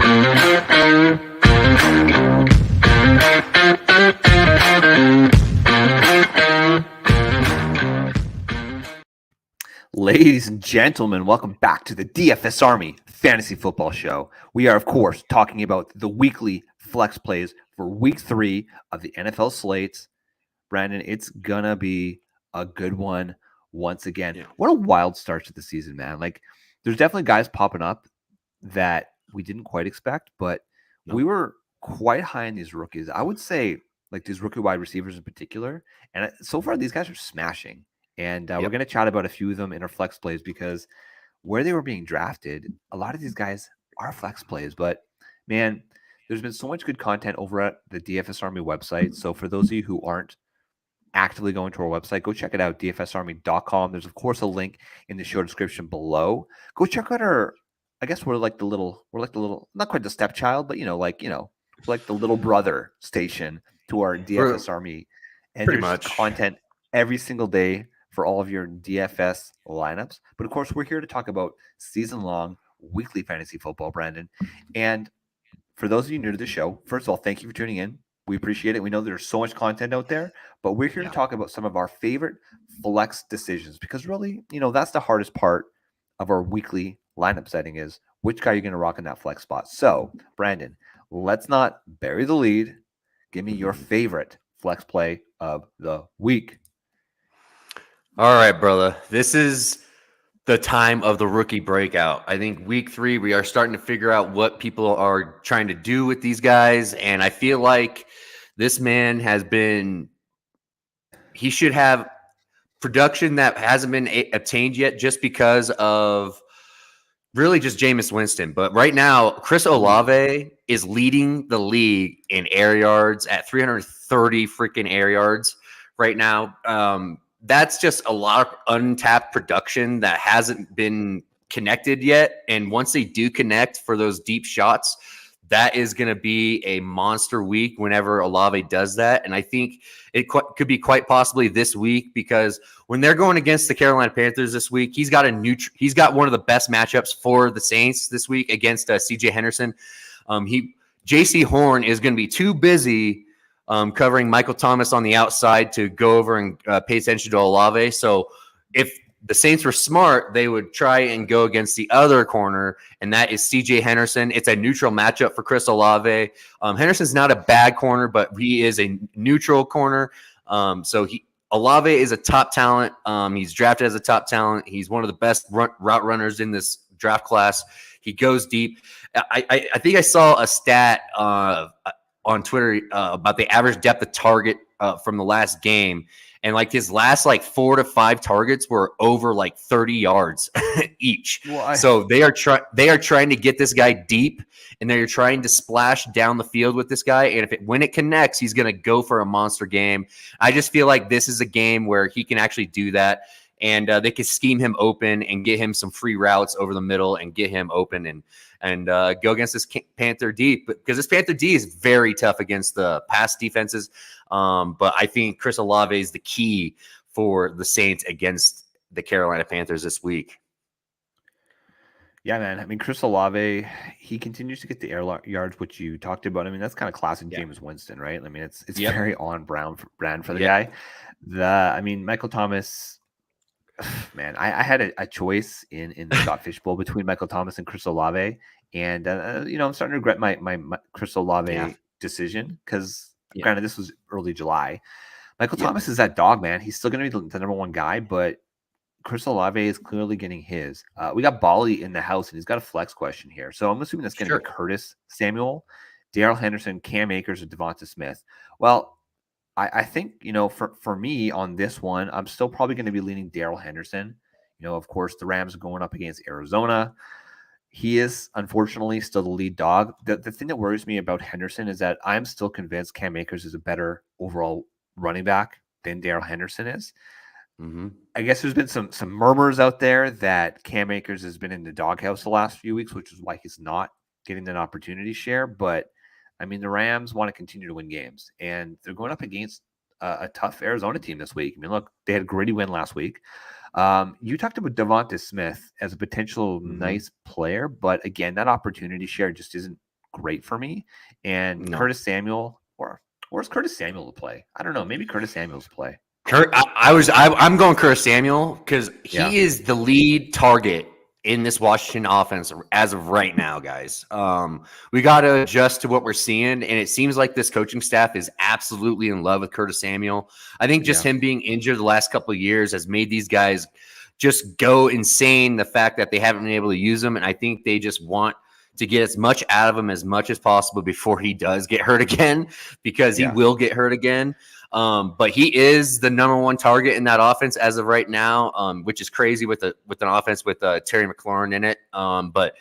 Ladies and gentlemen, welcome back to the DFS Army Fantasy Football Show. We are, of course, talking about the weekly flex plays for Week 3 of the NFL slates. Brandon, it's gonna be a good one once again. Yeah. What a wild start to the season, man. Like, there's definitely guys popping up that we didn't quite expect, but we were quite high in these rookies. I would say, like, these rookie wide receivers in particular. And so far, these guys are smashing. And we're going to chat about a few of them in our flex plays because where they were being drafted, a lot of these guys are flex plays. But, man, there's been so much good content over at the DFS Army website. So for those of you who aren't actively going to our website, go check it out, dfsarmy.com. There's, of course, a link in the show description below. Go check out our, I guess we're like the little, not quite the stepchild, but, like the little brother station to our DFS Army. And pretty there's much content every single day for all of your DFS lineups. But of course, we're here to talk about season-long weekly fantasy football, Brandon. And for those of you new to the show, first of all, thank you for tuning in. We appreciate it. We know there's so much content out there, but we're here to talk about some of our favorite flex decisions because really, that's the hardest part of our weekly lineup setting is which guy you're going to rock in that flex spot. So, Brandon, let's not bury the lead. Give me your favorite flex play of the week. All right, brother. This is the time of the rookie breakout. I think Week 3, we are starting to figure out what people are trying to do with these guys. And I feel like this man he should have production that hasn't been obtained yet just because of really just Jameis Winston. But right now, Chris Olave is leading the league in air yards at 330 freaking air yards right now. That's just a lot of untapped production that hasn't been connected yet. And once they do connect for those deep shots, that is going to be a monster week whenever Olave does that. And I think it could be quite possibly this week because when they're going against the Carolina Panthers this week, he's got one of the best matchups for the Saints this week against CJ Henderson. JC Horn is going to be too busy covering Michael Thomas on the outside to go over and pay attention to Olave. So if the Saints were smart, they would try and go against the other corner, and that is CJ Henderson. It's a neutral matchup for Chris Olave. Henderson's not a bad corner, but he is a neutral corner. Olave is a top talent. He's drafted as a top talent. He's one of the best route runners in this draft class. He goes deep. I think I saw a stat on Twitter about the average depth of target from the last game. And like his last 4 to 5 targets were over 30 yards each. So they are trying to get this guy deep, and they're trying to splash down the field with this guy. And when it connects, he's going to go for a monster game. I just feel like this is a game where he can actually do that, and they can scheme him open and get him some free routes over the middle and get him open and go against this Panther D, because this Panther D is very tough against the pass defenses. But I think Chris Olave is the key for the Saints against the Carolina Panthers this week. Yeah, man. I mean, Chris Olave, he continues to get the air yards, which you talked about. I mean, that's kind of classic Jameis Winston, right? I mean, it's very on brand for the guy. Michael Thomas, man, I had a choice in the Scott Fish Bowl between Michael Thomas and Chris Olave. And, I'm starting to regret my Chris Olave decision because, granted, this was early July. Michael Thomas is that dog, man. He's still going to be the number one guy, but Chris Olave is clearly getting his. We got Bali in the house, and he's got a flex question here. So I'm assuming that's going to be Curtis Samuel, Darrell Henderson, Cam Akers, or Devonta Smith. Well, I think, for me on this one, I'm still probably going to be leaning Darrell Henderson. Of course, the Rams are going up against Arizona. He is, unfortunately, still the lead dog. The thing that worries me about Henderson is that I'm still convinced Cam Akers is a better overall running back than Darrell Henderson is. Mm-hmm. I guess there's been some murmurs out there that Cam Akers has been in the doghouse the last few weeks, which is why he's not getting an opportunity share. But, the Rams want to continue to win games, and they're going up against a tough Arizona team this week. Look, they had a gritty win last week. You talked about Devonta Smith as a potential nice player, but again, that opportunity share just isn't great for me. And No. Curtis Samuel, where's Curtis Samuel to play? I don't know. Maybe Curtis Samuel's to play. I'm going Curtis Samuel because Yeah. he is the lead target in this Washington offense as of right now, guys. We got to adjust to what we're seeing, and it seems like this coaching staff is absolutely in love with Curtis Samuel. I think just him being injured the last couple of years has made these guys just go insane, the fact that they haven't been able to use him, and I think they just want to get as much out of him as much as possible before he does get hurt again, because he will get hurt again. But he is the number one target in that offense as of right now, which is crazy with an offense with Terry McLaurin in it. But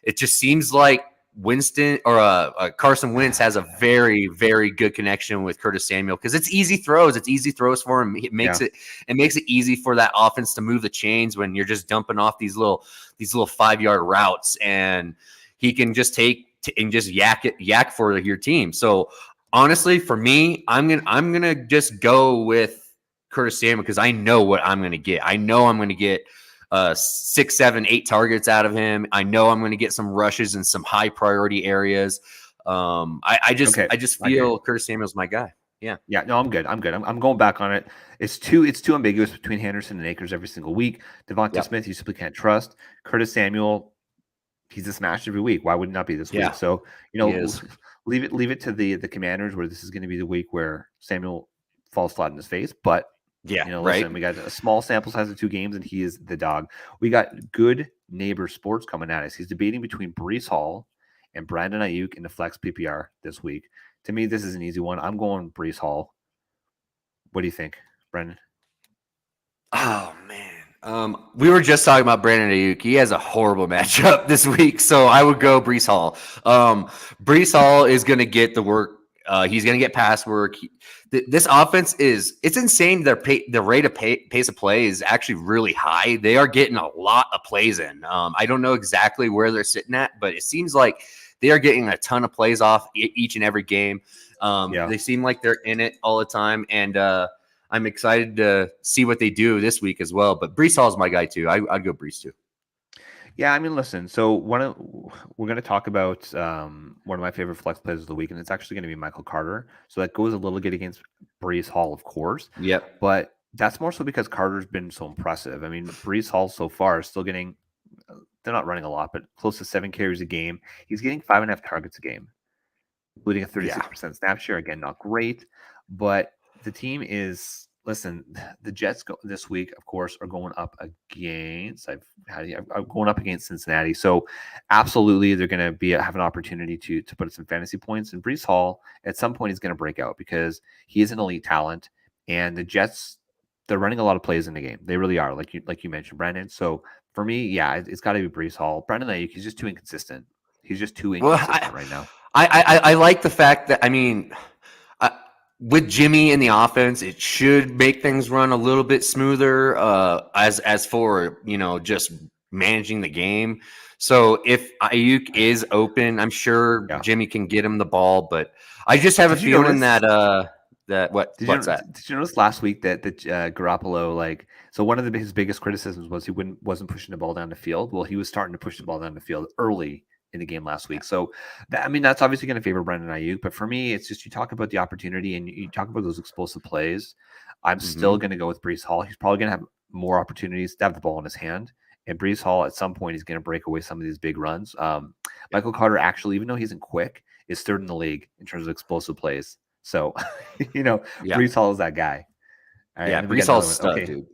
it just seems like Winston or Carson Wentz has a very, very good connection with Curtis Samuel because it's easy throws. It's easy throws for him. It makes it easy for that offense to move the chains when you're just dumping off these little 5-yard routes, and he can just take and just yak for your team. So honestly, for me, I'm gonna just go with Curtis Samuel because I know what I'm gonna get. I know I'm gonna get 6, 7, 8 targets out of him. I know I'm gonna get some rushes in some high priority areas. I just feel Curtis Samuel's my guy. Yeah. No, I'm good. I'm going back on it. It's too ambiguous between Henderson and Akers every single week. Devonta Smith, you simply can't trust. Curtis Samuel, he's a smash every week. Why would it not be this week? So, leave it to the Commanders where this is going to be the week where Samuel falls flat in his face. But listen, we got a small sample size of 2 games, and he is the dog. We got Good Neighbor Sports coming at us. He's debating between Breece Hall and Brandon Ayuk in the flex PPR this week. To me, this is an easy one. I'm going Breece Hall. What do you think, Brendan? Oh, man. We were just talking about Brandon Ayuk. He has a horrible matchup this week, so I would go Breece Hall. Breece Hall is going to get the work. He's going to get pass work. This offense it's insane. Their rate of pace of play is actually really high. They are getting a lot of plays in. I don't know exactly where they're sitting at, but it seems like they are getting a ton of plays off each and every game. They seem like they're in it all the time, and I'm excited to see what they do this week as well. But Breece Hall is my guy too. I'd go Breece too. Yeah, I mean, listen. So we're going to talk about one of my favorite flex plays of the week, and it's actually going to be Michael Carter. So that goes a little bit against Breece Hall, of course. Yep. But that's more so because Carter's been so impressive. I mean, Breece Hall so far is still getting. They're not running a lot, but close to 7 carries a game. He's getting 5.5 targets a game, including a 36% snap share. Again, not great, but the team is. Listen, the Jets this week, of course, are going up against. I'm going up against Cincinnati, so absolutely they're going to have an opportunity to put some fantasy points. And Breece Hall, at some point, is going to break out because he is an elite talent, and the Jets, they're running a lot of plays in the game. They really are, like you mentioned, Brandon. So for me, it's got to be Breece Hall. Brandon Ayuk, he's just too inconsistent. He's just too inconsistent right now. I like the fact that with Jimmy in the offense, it should make things run a little bit smoother as for, just managing the game. So if Ayuk is open, I'm sure Jimmy can get him the ball. But I just have a feeling that what's that? Did you notice last week that Garoppolo, so one of his biggest criticisms was he wasn't pushing the ball down the field? Well, he was starting to push the ball down the field early in the game last week. So, that's obviously going to favor Brandon Ayuk. But for me, it's just you talk about the opportunity and you talk about those explosive plays. I'm still going to go with Breece Hall. He's probably going to have more opportunities to have the ball in his hand. And Breece Hall, at some point, he's going to break away some of these big runs. Michael Carter, actually, even though he isn't quick, is 3rd in the league in terms of explosive plays. So, Breece Hall is that guy. All right, Breece Hall's stud, dude.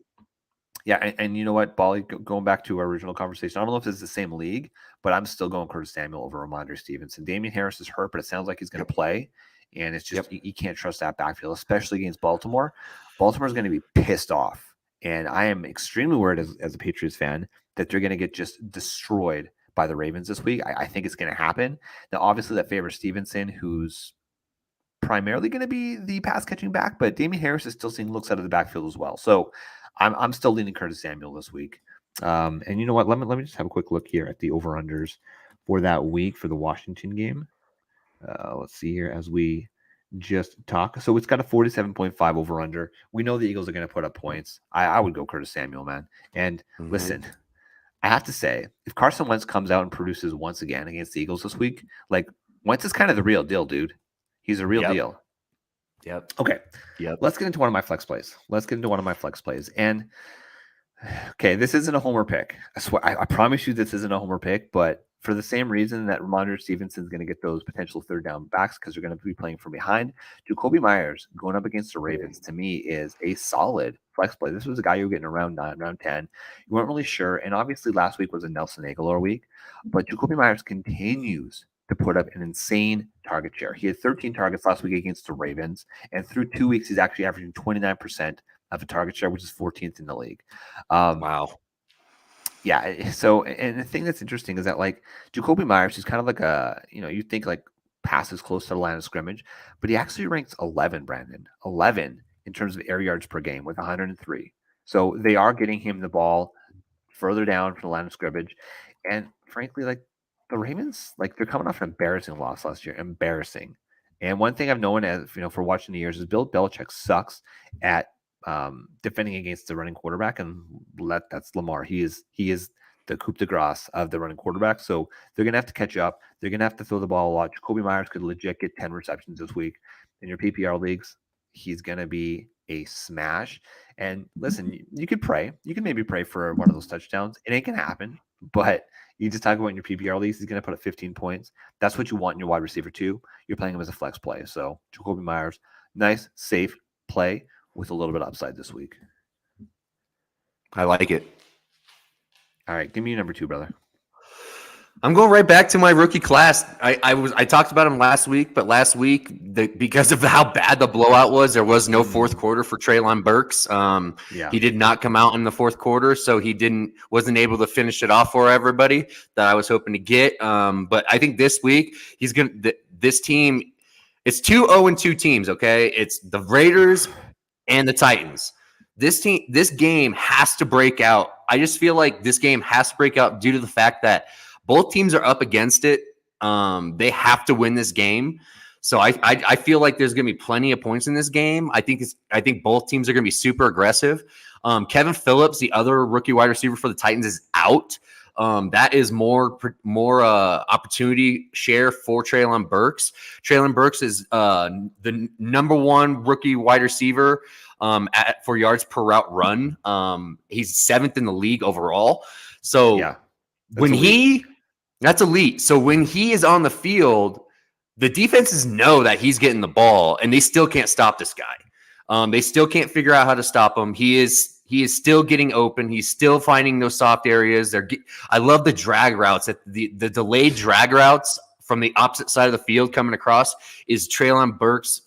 Yeah, and you know what, Bali, going back to our original conversation, I don't know if it's the same league, but I'm still going Curtis Samuel over Ramondre Stevenson. Damian Harris is hurt, but it sounds like he's going to play, and it's just you can't trust that backfield, especially against Baltimore. Baltimore's going to be pissed off, and I am extremely worried as a Patriots fan that they're going to get just destroyed by the Ravens this week. I think it's going to happen. Now, obviously, that favors Stevenson, who's primarily going to be the pass-catching back, but Damian Harris is still seeing looks out of the backfield as well. So I'm still leaning Curtis Samuel this week. And you know what? Let me just have a quick look here at the over-unders for that week for the Washington game. Let's see here as we just talk. So it's got a 47.5 over-under. We know the Eagles are going to put up points. I would go Curtis Samuel, man. And listen, I have to say, if Carson Wentz comes out and produces once again against the Eagles this week, Wentz is kind of the real deal, dude. He's a real deal. Yep. Okay. Yep. Let's get into one of my flex plays. And okay, this isn't a homer pick. I swear, I promise you this isn't a homer pick, but for the same reason that Ramondre Stevenson's going to get those potential third down backs because they're going to be playing from behind, Jacoby Myers going up against the Ravens to me is a solid flex play. This was a guy you were getting around 9, around 10. You weren't really sure. And obviously last week was a Nelson Aguilar week, but Jacoby Myers continues to put up an insane target share. He had 13 targets last week against the Ravens, and through 2 weeks, he's actually averaging 29% of a target share, which is 14th in the league. Wow. Yeah. So, and the thing that's interesting is that like Jacoby Myers, he's kind of like you think like passes close to the line of scrimmage, but he actually ranks 11, Brandon, 11 in terms of air yards per game with 103. So they are getting him the ball further down from the line of scrimmage. And frankly, like the Ravens, like they're coming off an embarrassing loss last year. Embarrassing. And one thing I've known as, for watching the years is Bill Belichick sucks at defending against the running quarterback, and that's Lamar. He is the coup de grace of the running quarterback. So they're gonna have to catch up. They're gonna have to throw the ball a lot. Jacoby Myers could legit get 10 receptions this week in your PPR leagues. He's gonna be a smash. And listen, you could pray. You can maybe pray for one of those touchdowns. It ain't gonna happen, but you just talk about in your PPR leagues, he's gonna put up 15 points. That's what you want in your wide receiver too. You're playing him as a flex play. So Jacoby Myers, nice, safe play with a little bit of upside this week. I like it. All right, give me your number 2, brother. I'm going right back to my rookie class. I talked about him last week, but last week, because of how bad the blowout was, there was no fourth quarter for Treyland Burks. He did not come out in the fourth quarter, so he wasn't able to finish it off for everybody that I was hoping to get. But I think this week this team, it's 2-0-2 teams. Okay, it's the Raiders and the Titans. This game has to break out. I just feel like this game has to break out due to the fact that both teams are up against it. They have to win this game. So I feel like there's going to be plenty of points in this game. I think both teams are going to be super aggressive. Kevin Phillips, the other rookie wide receiver for the Titans, is out. That is more opportunity share for Treyland Burks. Treyland Burks is the number 1 rookie wide receiver for yards per route run. He's 7th in the league overall. So yeah, that's elite. So when he is on the field, the defenses know that he's getting the ball, and they still can't stop this guy. They still can't figure out how to stop him. He is still getting open. He's still finding those soft areas. I love the drag routes. The delayed drag routes from the opposite side of the field coming across is Treyland Burks'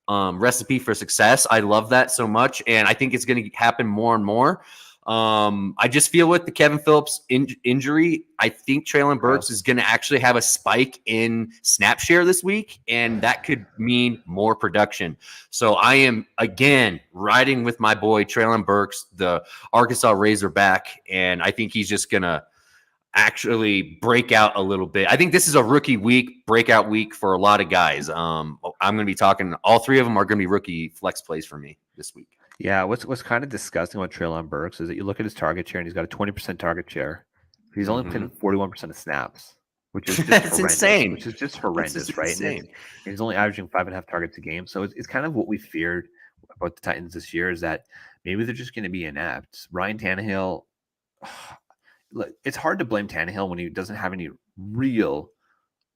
recipe for success. I love that so much, and I think it's going to happen more and more. I just feel with the Kevin Phillips injury, I think Treyland Burks is going to actually have a spike in snap share this week, and that could mean more production. So I am, again, riding with my boy Treyland Burks, the Arkansas Razorback, and I think he's just going to actually break out a little bit. I think this is a rookie week, breakout week for a lot of guys. I'm going to be talking, all 3 of them are going to be rookie flex plays for me this week. Yeah, what's kind of disgusting about Treyland Burks is that you look at his target share and he's got a 20% target share. He's only playing 41% of snaps, which is just That's insane. Which is just horrendous, right? And he's only averaging 5.5 targets a game. So it's kind of what we feared about the Titans this year is that maybe they're just going to be inept. Ryan Tannehill, look, it's hard to blame Tannehill when he doesn't have any real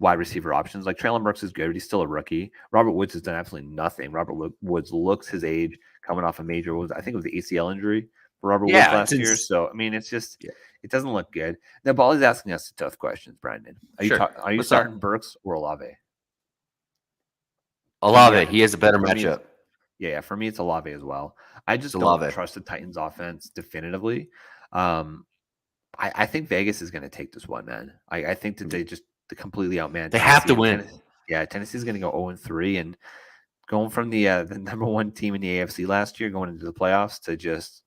wide receiver options. Like Treyland Burks is good, but he's still a rookie. Robert Woods has done absolutely nothing. Robert Woods looks his age, coming off a major, I think it was the ACL injury for Robert Woods last year. So I mean, it's just it doesn't look good. Now, Bally's asking us tough questions, Brandon. Are you starting Burks or Olave? Olave, he has a better matchup. Yeah, for me, it's Olave as well. I just don't trust the Titans offense definitively. I think Vegas is going to take this one, man. I think that they completely outman. They have to win. Tennessee's going to go 0-3, and going from the number 1 team in the AFC last year, going into the playoffs, to just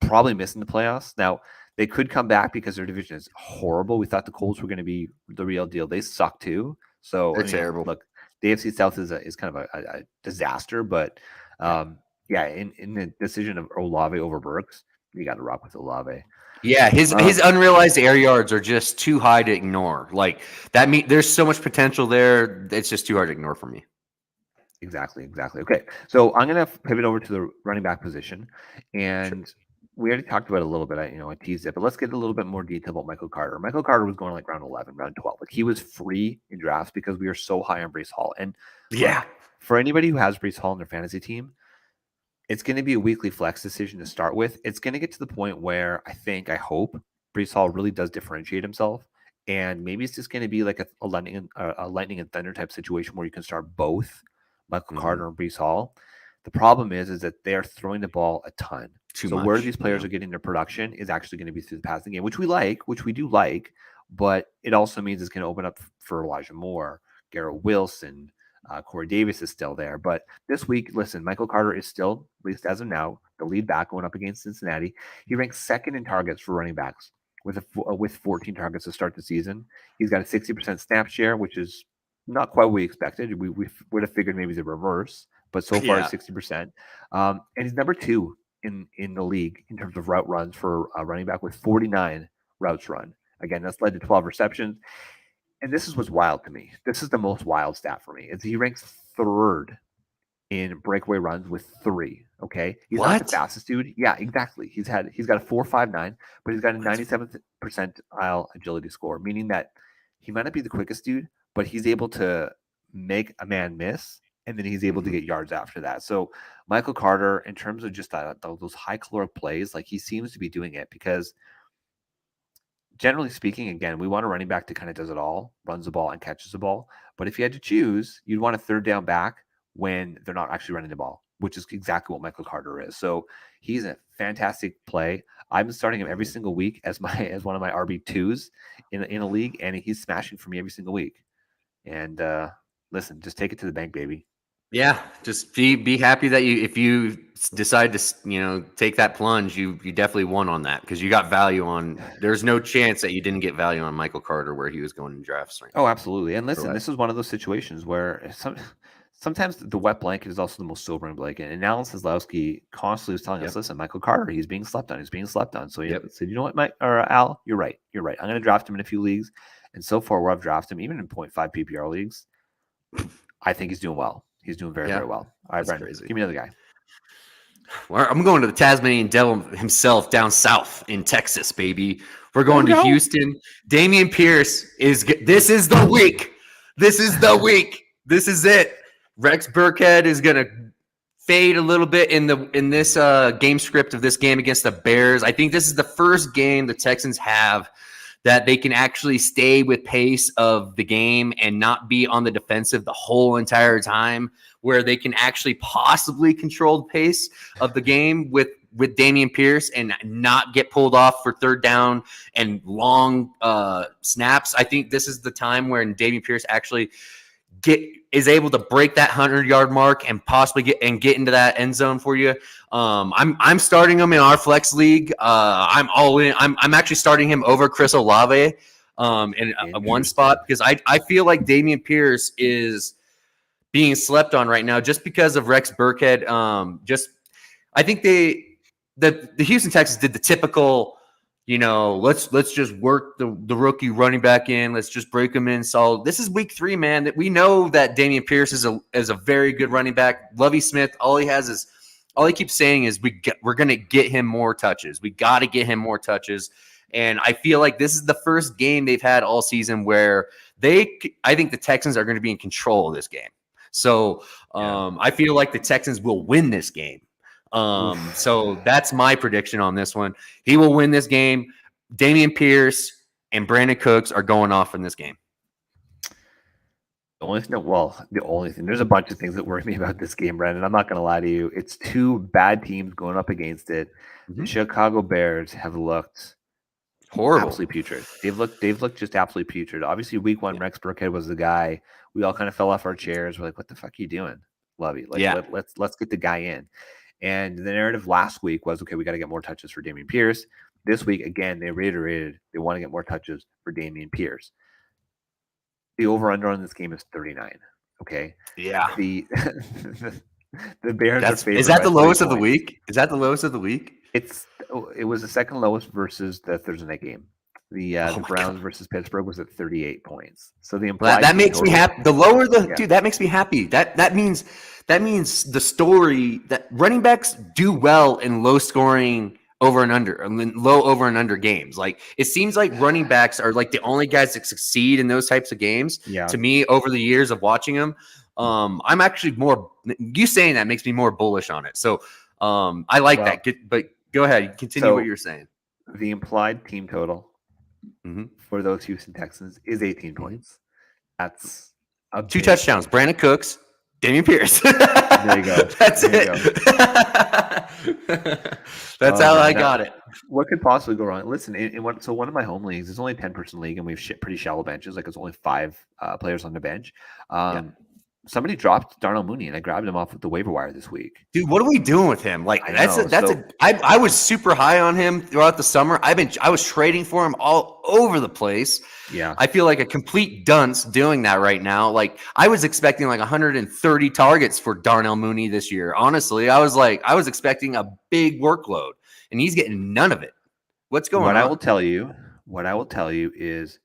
probably missing the playoffs. Now, they could come back because their division is horrible. We thought the Colts were going to be the real deal. They suck too. So they're terrible. Look, the AFC South is kind of a disaster, but in the decision of Olave over Burks, you got to rock with Olave. Yeah, his unrealized air yards are just too high to ignore. Like that there's so much potential there. It's just too hard to ignore for me. Exactly. Okay, so I'm gonna pivot over to the running back position, and we already talked about it a little bit. I teased it, but let's get a little bit more detail about Michael Carter. Michael Carter was going like round 11, round 12. Like he was free in drafts because we are so high on Breece Hall. And like, for anybody who has Breece Hall in their fantasy team, it's going to be a weekly flex decision to start with. It's going to get to the point where I hope Breece Hall really does differentiate himself. And maybe it's just going to be like a lightning and thunder type situation where you can start both Michael Carter and Breece Hall. The problem is that they are throwing the ball a ton. So where these players are getting their production is actually going to be through the passing game, which we do like, but it also means it's going to open up for Elijah Moore, Garrett Wilson, Corey Davis is still there. But this week, listen, Michael Carter is still, at least as of now, the lead back going up against Cincinnati. He ranks second in targets for running backs with 14 targets to start the season. He's got a 60% snap share, which is not quite what we expected. We would have figured maybe the reverse, but so far it's 60%. And he's number 2 in the league in terms of route runs for a running back with 49 routes run. Again, that's led to 12 receptions. And this is what's wild to me. This is the most wild stat for me. Is he ranks 3rd in breakaway runs with 3. Okay, he's not the fastest dude. Yeah, exactly. He's got a 4.59, but he's got a 97th percentile agility score, meaning that he might not be the quickest dude, but he's able to make a man miss, and then he's able to get yards after that. So Michael Carter, in terms of just those high caloric plays, like he seems to be doing it because, generally speaking, again, we want a running back that kind of does it all, runs the ball and catches the ball. But if you had to choose, you'd want a third down back when they're not actually running the ball, which is exactly what Michael Carter is. So he's a fantastic play. I've been starting him every single week as one of my RB2s in a league, and he's smashing for me every single week. And listen, just take it to the bank, baby. Yeah, just be happy that if you decide to take that plunge, you definitely won on that because you got value on. There's no chance that you didn't get value on Michael Carter where he was going in drafts. Right now. Oh, absolutely. And listen, this is one of those situations where sometimes the wet blanket is also the most sobering blanket. And Alan Seslowsky constantly was telling us, listen, Michael Carter, he's being slept on. So he said, you know what, Al, you're right. I'm going to draft him in a few leagues. And so far, where I've drafted him, even in 0.5 PPR leagues, I think he's doing well. He's doing very, very well. All right, Brendan, give me another guy. Well, I'm going to the Tasmanian Devil himself down south in Texas, baby. We're going to Houston. Damien Pierce this is the week. This is the week. This is it. Rex Burkhead is going to fade a little bit in this game script of this game against the Bears. I think this is the first game the Texans have that they can actually stay with pace of the game and not be on the defensive the whole entire time, where they can actually possibly control the pace of the game with Damien Pierce and not get pulled off for third down and long snaps. I think this is the time where Damien Pierce actually is able to break that 100-yard mark and possibly get into that end zone for you. I'm starting him in our flex league. I'm all in. I'm actually starting him over Chris Olave in one spot because I feel like Damien Pierce is being slept on right now just because of Rex Burkhead. I think the Houston Texans did the typical, let's just work the rookie running back in. Let's just break him in solid. This is week 3, man. That we know that Damien Pierce is a very good running back. Lovie Smith, all he keeps saying is we're going to get him more touches. We got to get him more touches. And I feel like this is the first game they've had all season where I think the Texans are going to be in control of this game. So I feel like the Texans will win this game. So that's my prediction on this one. He will win this game. Damien Pierce and Brandon Cooks are going off in this game. The only thing, there's a bunch of things that worry me about this game, Brandon. I'm not going to lie to you. It's 2 bad teams going up against it. Mm-hmm. The Chicago Bears have looked horrible, absolutely putrid. They've looked just absolutely putrid. Obviously, week 1, Rex Burkhead was the guy. We all kind of fell off our chairs. We're like, what the fuck are you doing, Lovey? Let's get the guy in. And the narrative last week was, okay, we got to get more touches for Damien Pierce. This week, again, they reiterated they want to get more touches for Damien Pierce. The over-under on this game is 39. Okay. Yeah. The Bears are favored. Is that the lowest of the week? Is that the lowest of the week? It was the second lowest versus the Thursday night game. The Browns versus Pittsburgh was at 38 points. So the implied that makes me happy. The lower dude, that makes me happy. That means the story that running backs do well in low scoring over and under, and low over and under games. Like it seems like running backs are like the only guys that succeed in those types of games. Yeah. To me, over the years of watching them, I'm actually more. You saying that makes me more bullish on it. So I like that. But go ahead, continue what you're saying. The implied team total for those Houston Texans is 18 points. That's 2 touchdowns. Brandon Cooks, Damien Pierce. There you go. That's it. That's how I got it. What could possibly go wrong? Listen, so one of my home leagues is only a 10-person league, and we have pretty shallow benches. Like it's only 5 players on the bench. Somebody dropped Darnell Mooney, and I grabbed him off with the waiver wire this week. Dude, what are we doing with him? Like I was super high on him throughout the summer. I was trading for him all over the place. Yeah, I feel like a complete dunce doing that right now. Like I was expecting like 130 targets for Darnell Mooney this year. Honestly, I was expecting a big workload, and he's getting none of it. What's going on? What I will tell you is,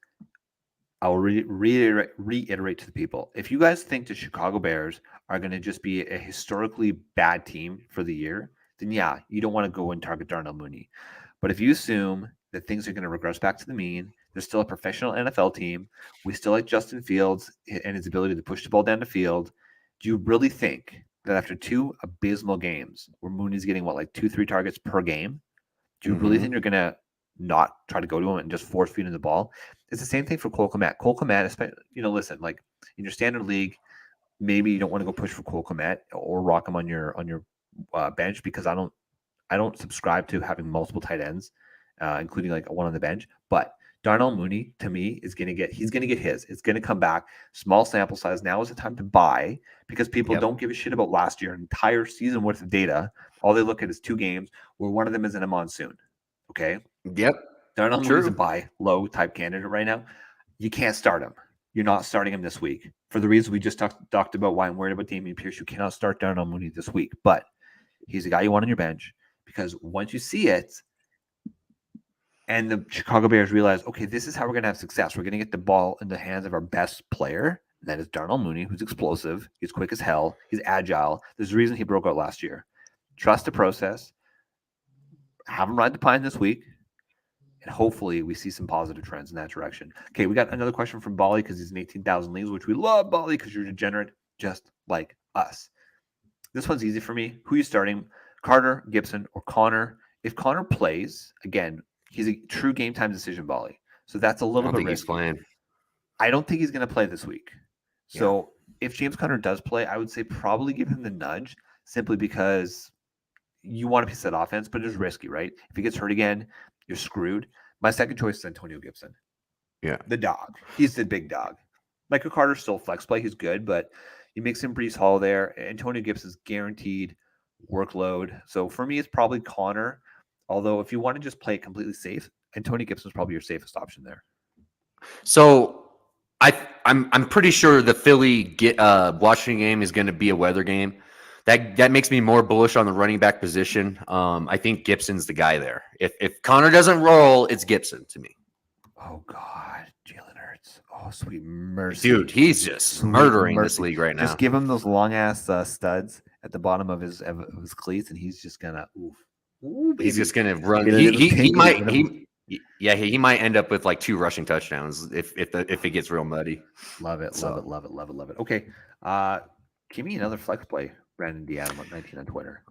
I will reiterate to the people. If you guys think the Chicago Bears are going to just be a historically bad team for the year, then yeah, you don't want to go and target Darnell Mooney. But if you assume that things are going to regress back to the mean, they're still a professional NFL team. We still like Justin Fields and his ability to push the ball down the field. Do you really think that after 2 abysmal games where Mooney's getting 2-3 targets per game, do you really think you're going to not try to go to him and just force feed him the ball? It's the same thing for Cole Kmet. Cole Kmet, listen, like in your standard league, maybe you don't want to go push for Cole Kmet or rock him on your bench, because I don't subscribe to having multiple tight ends, including like one on the bench. But Darnell Mooney, to me, he's gonna get his. It's gonna come back. Small sample size. Now is the time to buy, because people don't give a shit about last year, an entire season worth of data. All they look at is 2 games where one of them is in a monsoon. Okay. Yep. Darnell Mooney's a buy low type candidate right now. You can't start him. You're not starting him this week for the reason we just talked about. Why I'm worried about Damien Pierce. You cannot start Darnell Mooney this week, but he's a guy you want on your bench, because once you see it, and the Chicago Bears realize, okay, this is how we're going to have success. We're going to get the ball in the hands of our best player. And that is Darnell Mooney, who's explosive. He's quick as hell. He's agile. There's a reason he broke out last year. Trust the process. Have him ride the pine this week. And hopefully we see some positive trends in that direction. Okay, we got another question from Bali, because he's in 18,000 leagues, which we love, Bali, because you're degenerate just like us. This one's easy for me. Who are you starting? Carter, Gibson, or Connor? If Connor plays, again, he's a true game time decision, Bali. So that's a little bit risky. I don't think he's going to play this week. So if James Conner does play, I would say probably give him the nudge, simply because you want a piece of that offense, but it's risky, right? If he gets hurt again, you're screwed. My second choice is Antonio Gibson. Yeah. The dog. He's the big dog. Michael Carter's still flex play. He's good, but you mix in Breece Hall there. Antonio Gibson's guaranteed workload. So for me, it's probably Connor. Although if you want to just play it completely safe, Antonio Gibson's probably your safest option there. So I'm pretty sure the Philly Washington game is going to be a weather game. That makes me more bullish on the running back position. I think Gibson's the guy there. If Connor doesn't roll, it's Gibson to me. Oh God, Jalen Hurts. Oh, sweet mercy, dude, he's just murdering this league right now. Just give him those long ass studs at the bottom of his cleats, and he's just gonna he's just gonna run. He might end up with like 2 rushing touchdowns if it gets real muddy. Love it. Okay, give me another flex play. Brandon Diadam at 19 on Twitter.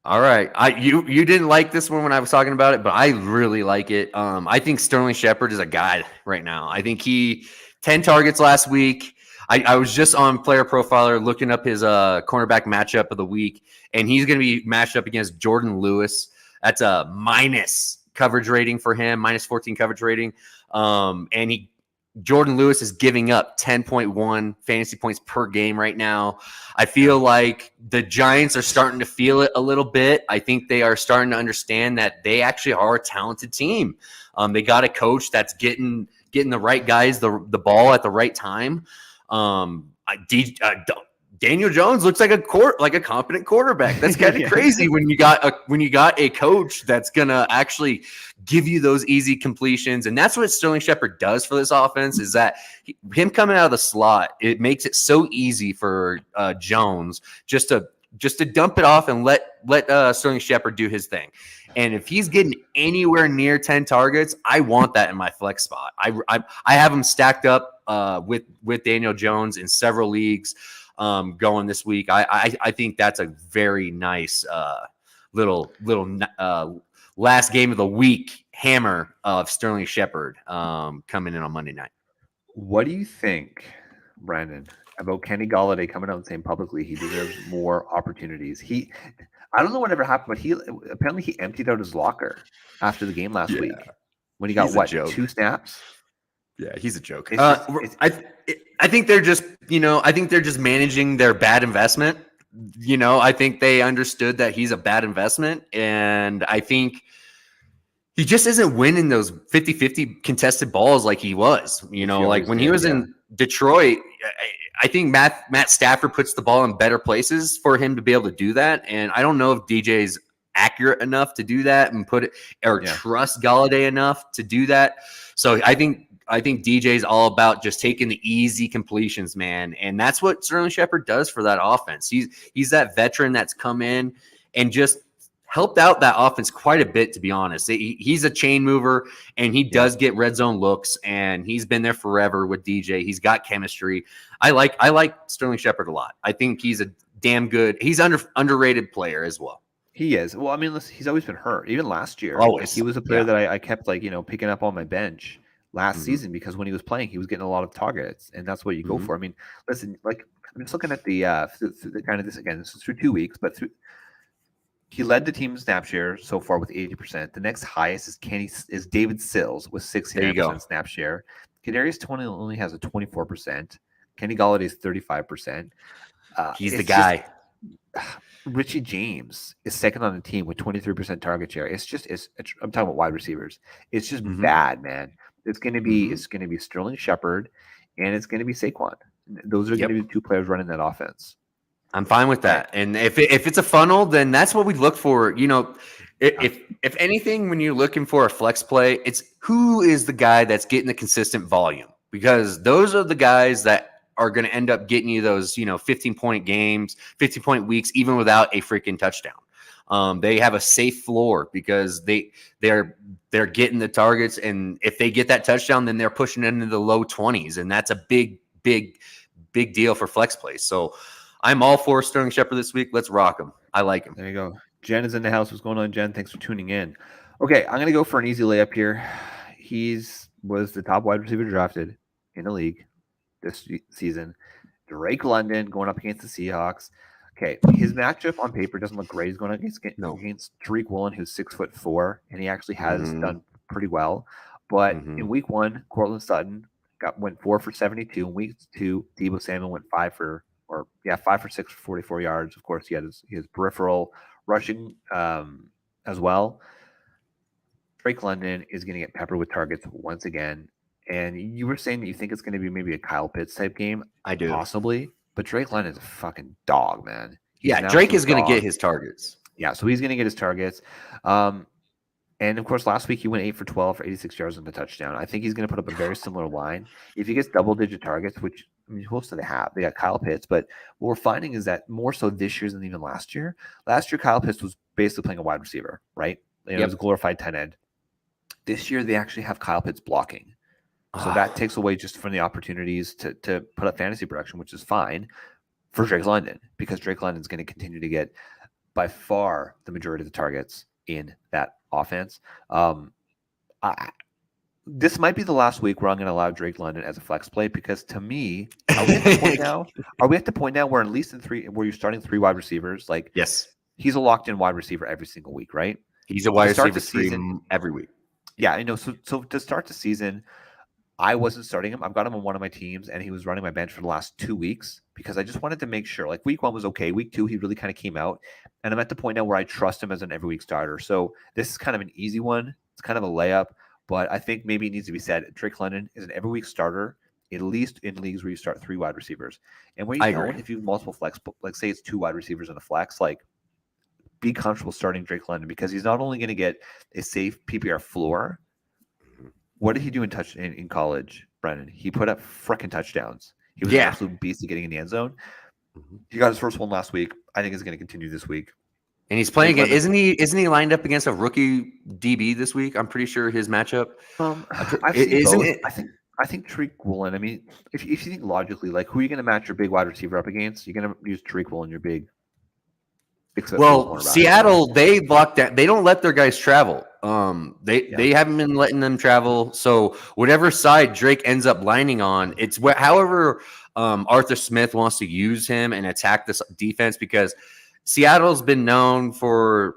All right. You didn't like this one when I was talking about it, but I really like it. I think Sterling Shepard is a guy right now. I think 10 targets last week. I was just on Player Profiler looking up his cornerback matchup of the week, and he's going to be matched up against Jordan Lewis. That's a minus coverage rating for him, minus 14 coverage rating. And Jordan Lewis is giving up 10.1 fantasy points per game right now. I feel like the Giants are starting to feel it a little bit. I think they are starting to understand that they actually are a talented team. They got a coach that's getting the right guys the ball at the right time. Daniel Jones looks like a competent quarterback. That's kind of crazy when you got a coach that's gonna actually give you those easy completions, and that's what Sterling Shepard does for this offense. Is that him coming out of the slot? It makes it so easy for Jones just to dump it off and let Sterling Shepard do his thing. And if he's getting anywhere near 10 targets, I want that in my flex spot. I have him stacked up with Daniel Jones in several leagues. Going this week, I think that's a very nice little last game of the week hammer of Sterling Shepard coming in on Monday night. What do you think, Brandon, about Kenny Golladay coming out and saying publicly he deserves more opportunities? I don't know whatever happened, but apparently he emptied out his locker after the game last week when he got 2 snaps. Yeah, he's a joke. I think they're just, I think they're just managing their bad investment. I think they understood that he's a bad investment, and I think he just isn't winning those 50-50 contested balls like he was. Like when he was in Detroit, I think Matt Stafford puts the ball in better places for him to be able to do that, and I don't know if DJ's accurate enough to do that and trust Golladay enough to do that. So I think DJ's all about just taking the easy completions, man. And that's what Sterling Shepard does for that offense. He's that veteran that's come in and just helped out that offense quite a bit, to be honest. He's a chain mover, and he does get red zone looks, and he's been there forever with DJ. He's got chemistry. I like Sterling Shepard a lot. I think he's a damn good – he's underrated player as well. He is. Well, I mean, listen, he's always been hurt. Even last year. Always. He was a player that I kept, picking up on my bench last season, because when he was playing, he was getting a lot of targets, and that's what you go for. I mean, listen, I'm just looking at the kind of this again. This is through 2 weeks, but he led the team snap share so far with 80%. The next highest is David Sills with 69% snap share. Kadarius Toney only has a 24%. Kenny Golladay is 35%. He's the guy. Richie James is second on the team with 23% target share. I'm talking about wide receivers. It's just bad, man. It's going to be Sterling Shepard, and it's going to be Saquon. Those are going to be the 2 players running that offense. I'm fine with that. And if it's a funnel, then that's what we look for. If anything, when you're looking for a flex play, it's who is the guy that's getting the consistent volume, because those are the guys that are going to end up getting you those, 15-point games, 15-point weeks, even without a freaking touchdown. They have a safe floor because they're getting the targets, and if they get that touchdown, then they're pushing it into the low 20s, and that's a big deal for flex plays. So I'm all for Sterling Shepard this week. Let's rock him. I like him. There you go. Jen is in the house. What's going on, Jen? Thanks for tuning in. Okay, I'm going to go for an easy layup here. Was the top wide receiver drafted in the league this season. Drake London going up against the Seahawks. Okay, his matchup on paper doesn't look great. He's going against Tariq Woolen, who's 6'4", and he actually has done pretty well. But in week 1, Cortland Sutton went 4 for 72. In week 2, Deebo Samuel went 5 for 6 for 44 yards. Of course, he had his peripheral rushing as well. Drake London is going to get peppered with targets once again. And you were saying that you think it's going to be maybe a Kyle Pitts type game. I do. Possibly. But Drake London is a fucking dog, man. Drake is going to get his targets. Yeah, so he's going to get his targets. And, of course, last week he went 8 for 12 for 86 yards and a touchdown. I think he's going to put up a very similar line. If he gets double-digit targets, which most of them have. They got Kyle Pitts. But what we're finding is that more so this year than even last year. Last year, Kyle Pitts was basically playing a wide receiver, right? It was a glorified tight end. This year, they actually have Kyle Pitts blocking. So that takes away just from the opportunities to put up fantasy production, which is fine for Drake London, because Drake London is going to continue to get by far the majority of the targets in that offense. This might be the last week where I'm going to allow Drake London as a flex play, because to me, are we at the point now where at least where you're starting 3 wide receivers? Yes, he's a locked in wide receiver every single week, right? He's a wide receiver season every week. Yeah, I know. So to start the season, I wasn't starting him. I've got him on one of my teams, and he was running my bench for the last 2 weeks because I just wanted to make sure. Week 1 was okay. Week 2, he really kind of came out, and I'm at the point now where I trust him as an every week starter. So this is kind of an easy one. It's kind of a layup, but I think maybe it needs to be said. Drake London is an every week starter. at least in leagues where you start 3 wide receivers. And where you I don't, agree. if you have multiple flex, like say it's 2 wide receivers in a flex, like be comfortable starting Drake London because he's not only going to get a safe PPR floor. What did he do in college, Brennan? He put up freaking touchdowns. He was an absolute beast at getting in the end zone. He got his first one last week. I think it's going to continue this week. And he's playing against, isn't he lined up against a rookie DB this week? I'm pretty sure his matchup. I've seen both. I think Tariq Woolen. I mean, if you think logically, like who are you going to match your big wide receiver up against? You're going to use Tariq Woolen, your big. Well, Seattle, they block that. They don't let their guys travel. They haven't been letting them travel. So whatever side Drake ends up lining on, it's however Arthur Smith wants to use him and attack this defense, because Seattle's been known for,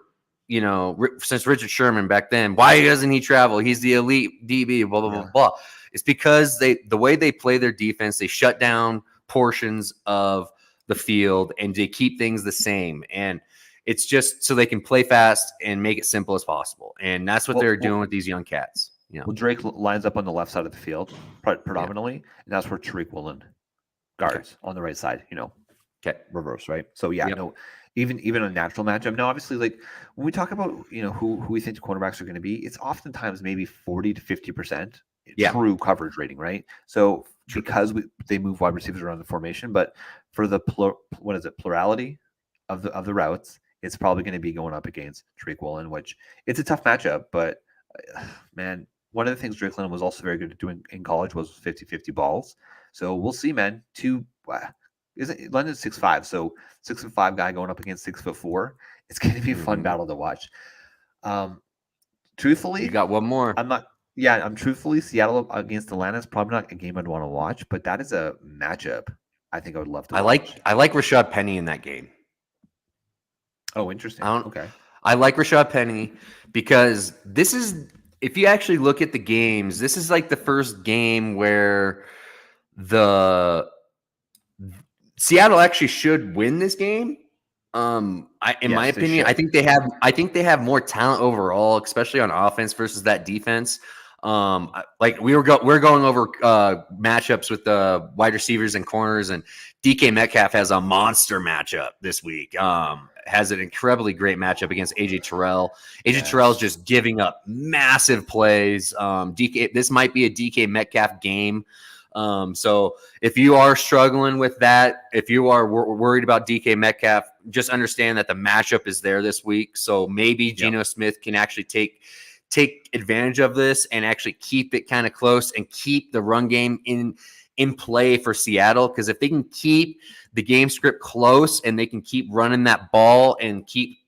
since Richard Sherman back then. Why doesn't he travel? He's the elite DB, blah, blah, blah, blah. It's because the way they play their defense, they shut down portions of the field and they keep things the same. And it's just so they can play fast and make it simple as possible. And that's what they're doing with these young cats. Well, Drake lines up on the left side of the field predominantly, and that's where Tariq Woolen guards on the right side, reverse, right? So, even a natural matchup. Now, obviously, like when we talk about, who we think the cornerbacks are going to be, it's oftentimes maybe 40 to 50% true coverage rating, right? So because they move wide receivers around the formation, but for the plurality of the routes, it's probably going to be going up against Tariq Woolen, which it's a tough matchup. But man, one of the things Drake London was also very good at doing in college was 50-50 balls. So we'll see, man. London's 6'5", so 6'5" guy going up against 6'4". It's going to be a fun battle to watch. Truthfully, you got one more. I'm truthfully, Seattle against Atlanta is probably not a game I'd want to watch, but that is a matchup I think I would love to watch. I like Rashad Penny in that game. Oh, interesting. Okay. I like Rashad Penny because this is, if you actually look at the games, this is like the first game where Seattle actually should win this game. In my opinion, I think they have more talent overall, especially on offense versus that defense. Like we're going over matchups with the wide receivers and corners, and DK Metcalf has a monster matchup this week. Has an incredibly great matchup against AJ Terrell. AJ Terrell is just giving up massive plays. This might be a DK Metcalf game. So if you are struggling with that, if you are worried about DK Metcalf, just understand that the matchup is there this week. So maybe Geno Smith can actually take advantage of this and actually keep it kind of close and keep the run game in play for Seattle. Because if they can keep the game script close and they can keep running that ball and keep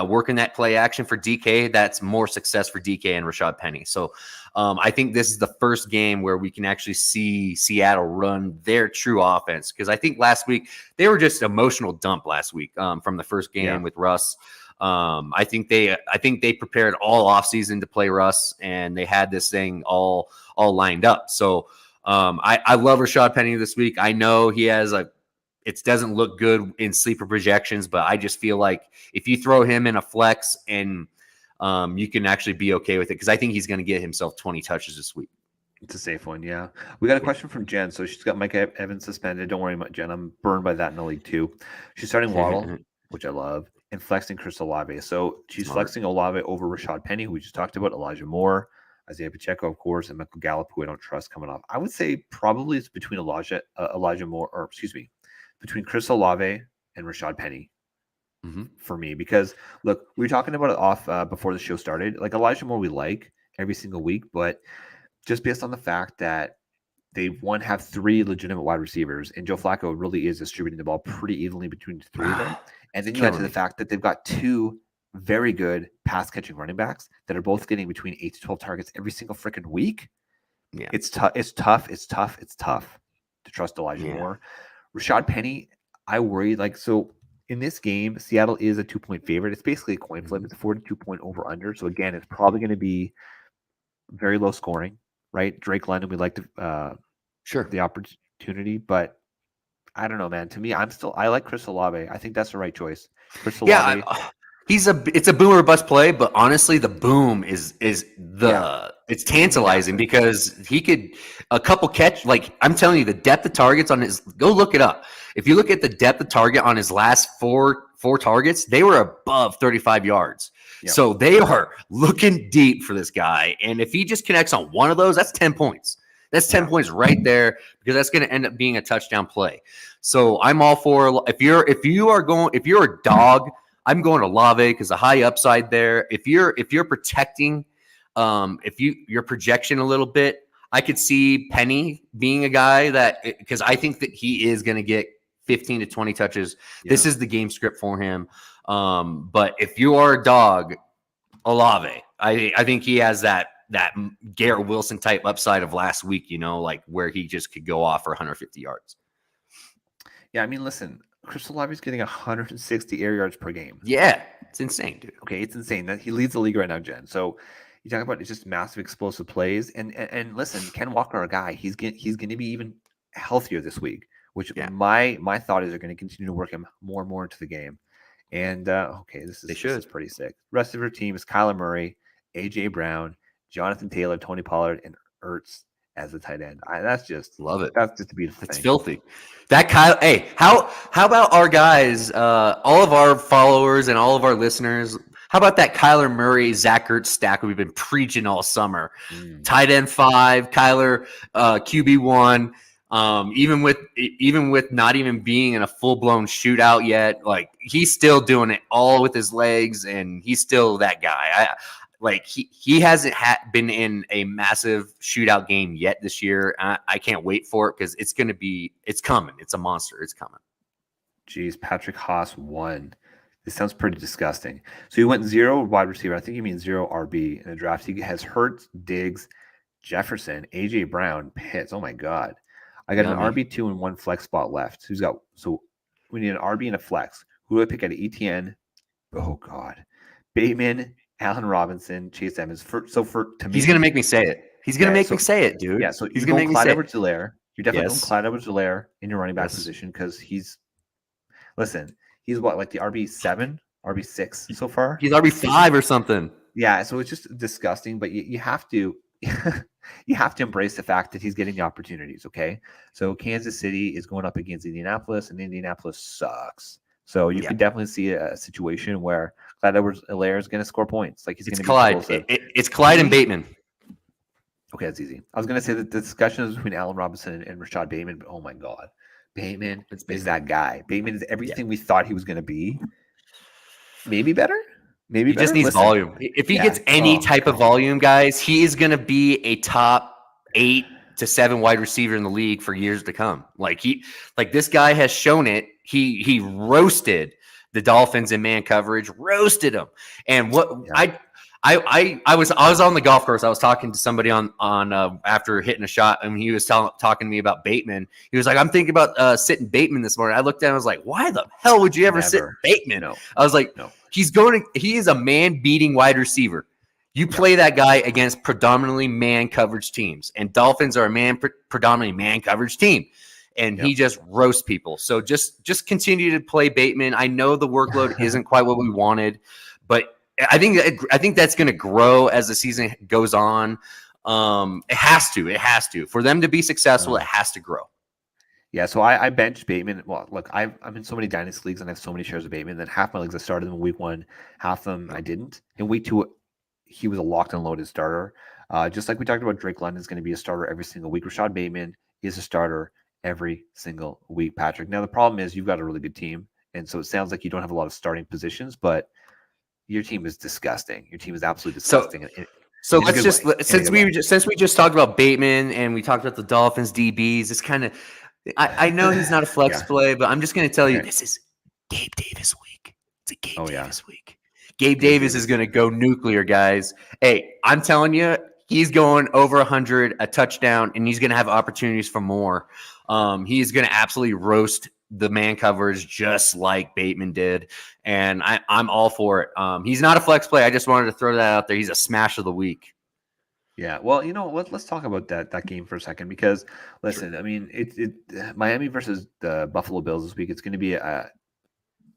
working that play action for DK, that's more success for DK and Rashad Penny. So I think this is the first game where we can actually see Seattle run their true offense. Because I think last week they were just emotional dump last week from the first game with Russ. I think they prepared all offseason to play Russ, and they had this thing all lined up. So I love Rashad Penny this week. I know he has it doesn't look good in sleeper projections, but I just feel like if you throw him in a flex and you can actually be okay with it, because I think he's going to get himself 20 touches this week. It's a safe one, yeah. We got a question from Jen. So she's got Mike Evans suspended. Don't worry about Jen. I'm burned by that in the league too. She's starting Waddle, which I love, and flexing Chris Olave. So she's flexing Olave over Rashad Penny, who we just talked about, Elijah Moore, Isaiah Pacheco, of course, and Michael Gallup, who I don't trust coming off. I would say probably it's between between Chris Olave and Rashad Penny for me. Because, look, we were talking about it off before the show started. Like, Elijah Moore we like every single week, but just based on the fact that they, have 3 legitimate wide receivers, and Joe Flacco really is distributing the ball pretty evenly between the 3 of them. And then you add to the fact that they've got 2 very good pass-catching running backs that are both getting between 8 to 12 targets every single freaking week. Yeah, it's tough to trust Elijah Moore. Rashad Penny, I worry. So in this game, Seattle is a 2-point favorite. It's basically a coin flip. It's a 42-point over-under. So again, it's probably going to be very low scoring, right? Drake London, we like to the opportunity, but I don't know, man. To me, I like Chris Olave. I think that's the right choice. Chris Olave. It's a boom or bust play, but honestly, the boom is it's tantalizing because he could a couple catch. Like I'm telling you, the depth of targets on his, go look it up. If you look at the depth of target on his last four targets, they were above 35 yards. Yep. So they are looking deep for this guy, and if he just connects on one of those, that's 10 points. That's 10 points right there, because that's going to end up being a touchdown play. So I'm all for, if you're a dog, I'm going to Olave because the high upside there. If you're protecting, your projection a little bit, I could see Penny being a guy that, because I think that he is going to get 15 to 20 touches. Yeah. This is the game script for him. But if you are a dog, Olave, I think he has that Garrett Wilson type upside of last week, like where he just could go off for 150 yards. Yeah, I mean, listen, Chris Olave's getting 160 air yards per game. Yeah, it's insane, dude. Okay, it's insane. That he leads the league right now, Jen. So you talk about it's just massive explosive plays. And listen, Ken Walker, our guy, he's going to be even healthier this week, which my thought is they're going to continue to work him more and more into the game. And this is pretty sick. The rest of her team is Kyler Murray, AJ Brown, Jonathan Taylor, Tony Pollard, and Ertz as the tight end. That's just love it. That's just a beautiful thing. It's filthy. That Kyle. Hey, how about our guys? All of our followers and all of our listeners. How about that Kyler Murray, Zach Ertz stack we've been preaching all summer? Tight end 5, Kyler QB1. Even with not even being in a full blown shootout yet, like he's still doing it all with his legs, and he's still that guy. He hasn't been in a massive shootout game yet this year. I can't wait for it because it's coming. It's a monster. It's coming. Jeez, Patrick Haas 1. This sounds pretty disgusting. So he went 0 wide receiver. I think he means 0 RB in the draft. He has Hurts, Diggs, Jefferson, AJ Brown, Pitts. Oh my God. I got an RB2 and 1 flex spot left. So we need an RB and a flex. Who do I pick out of ETN? Oh God. Bayman, Allen Robinson, Chase Edmonds. He's gonna make me say it. He's gonna make me say it, dude. Yeah, so he's gonna make me say it. You're definitely going Clyde Edwards-Helaire in your running back position because he's what, like the RB7, RB6 so far? He's RB5 or something. Yeah, so it's just disgusting, but you have to embrace the fact that he's getting the opportunities, okay? So Kansas City is going up against Indianapolis, and Indianapolis sucks. So you can definitely see a situation where Clyde Edwards-Helaire is going to score points. Like he's going to be Clyde. It's Clyde and Bateman. Okay, that's easy. I was going to say that the discussion is between Allen Robinson and Rashad Bateman, but oh my God. Bateman is that guy. Bateman is everything we thought he was going to be. Maybe better. He just needs volume. If he gets any type of volume, guys, he is going to be a top 8 to 7 wide receiver in the league for years to come. Like this guy has shown it. He roasted the Dolphins in man coverage, roasted them. And I was on the golf course. I was talking to somebody on after hitting a shot, and he was talking to me about Bateman. He was like, "I'm thinking about sitting Bateman this morning." I looked down, I was like, "Why the hell would you ever sit Bateman?" No. I was like, "No, he is a man-beating wide receiver. You play that guy against predominantly man coverage teams, and Dolphins are a predominantly man coverage team." And he just roasts people. So just continue to play Bateman. I know the workload isn't quite what we wanted, but I think that's going to grow as the season goes on. It has to. For them to be successful, it has to grow. Yeah, so I benched Bateman. Well, look, I'm in so many dynasty leagues and I have so many shares of Bateman that half my leagues I started in week 1, half of them I didn't. In week 2, he was a locked and loaded starter. Just like we talked about, Drake London is going to be a starter every single week. Rashad Bateman is a starter every single week, Patrick. Now, the problem is you've got a really good team, and so it sounds like you don't have a lot of starting positions, but your team is disgusting. Your team is absolutely disgusting. So let's just since we just talked about Bateman and we talked about the Dolphins DBs, it's kind of I know he's not a flex play, but I'm just going to tell you this is Gabe Davis week. It's a Gabe Davis week. Gabe Davis is going to go nuclear, guys. Hey, I'm telling you, he's going over 100, a touchdown, and he's going to have opportunities for more. He's going to absolutely roast the man coverage just like Bateman did, and I'm all for it. He's not a flex play. I just wanted to throw that out there. He's a smash of the week. Yeah, well, let's talk about that game for a second because listen, I mean, it Miami versus the Buffalo Bills this week. It's going to be a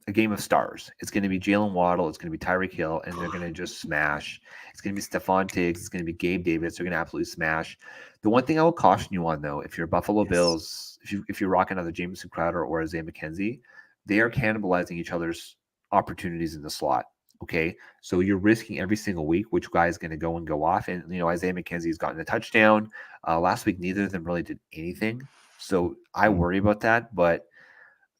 a game of stars. It's going to be Jalen Waddle. It's going to be Tyreek Hill, and they're going to just smash. It's going to be Stephon Diggs. It's going to be Gabe Davis. They're going to absolutely smash. The one thing I will caution you on, though, if you're Buffalo Bills, if you're rocking either Jamison Crowder or Isaiah McKenzie, they are cannibalizing each other's opportunities in the slot. Okay, so you're risking every single week which guy is going to go off. And Isaiah McKenzie has gotten a touchdown. Last week, neither of them really did anything. So I worry about that, but.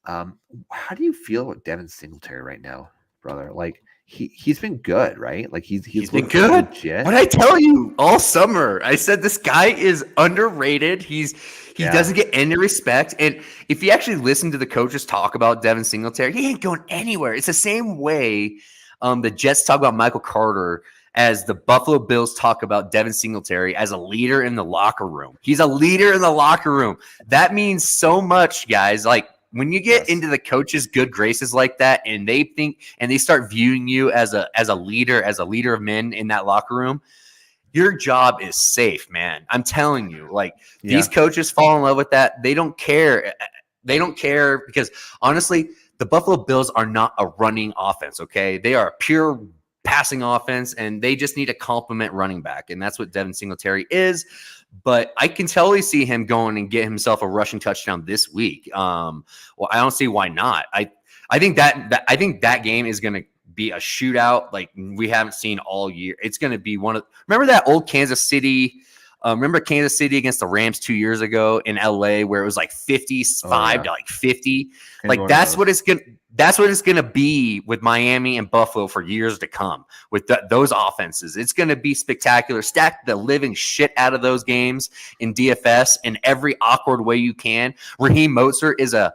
How do you feel about Devin Singletary right now, brother? Like he's been good, right? Like he's been good. Legit. What I tell you all summer, I said this guy is underrated. He doesn't get any respect. And if you actually listen to the coaches talk about Devin Singletary, he ain't going anywhere. It's the same way the Jets talk about Michael Carter as the Buffalo Bills talk about Devin Singletary as a leader in the locker room. He's a leader in the locker room. That means so much, guys. Like, when you get into the coach's good graces like that, and they think and they start viewing you as a leader of men in that locker room, your job is safe, man. I'm telling you, like these coaches fall in love with that. They don't care. They don't care because honestly, the Buffalo Bills are not a running offense. Okay, they are a pure passing offense, and they just need a complement running back, and that's what Devin Singletary is. But I can totally see him going and get himself a rushing touchdown this week. Well, I don't see why not. I think that game is going to be a shootout like we haven't seen all year. It's going to be remember that old Kansas City. Remember Kansas City against the Rams 2 years ago in LA where it was like 55 to like 50. Like that's what it's gonna be with Miami and Buffalo for years to come with those offenses. It's gonna be spectacular. Stack the living shit out of those games in DFS in every awkward way you can. Rahim Moser is a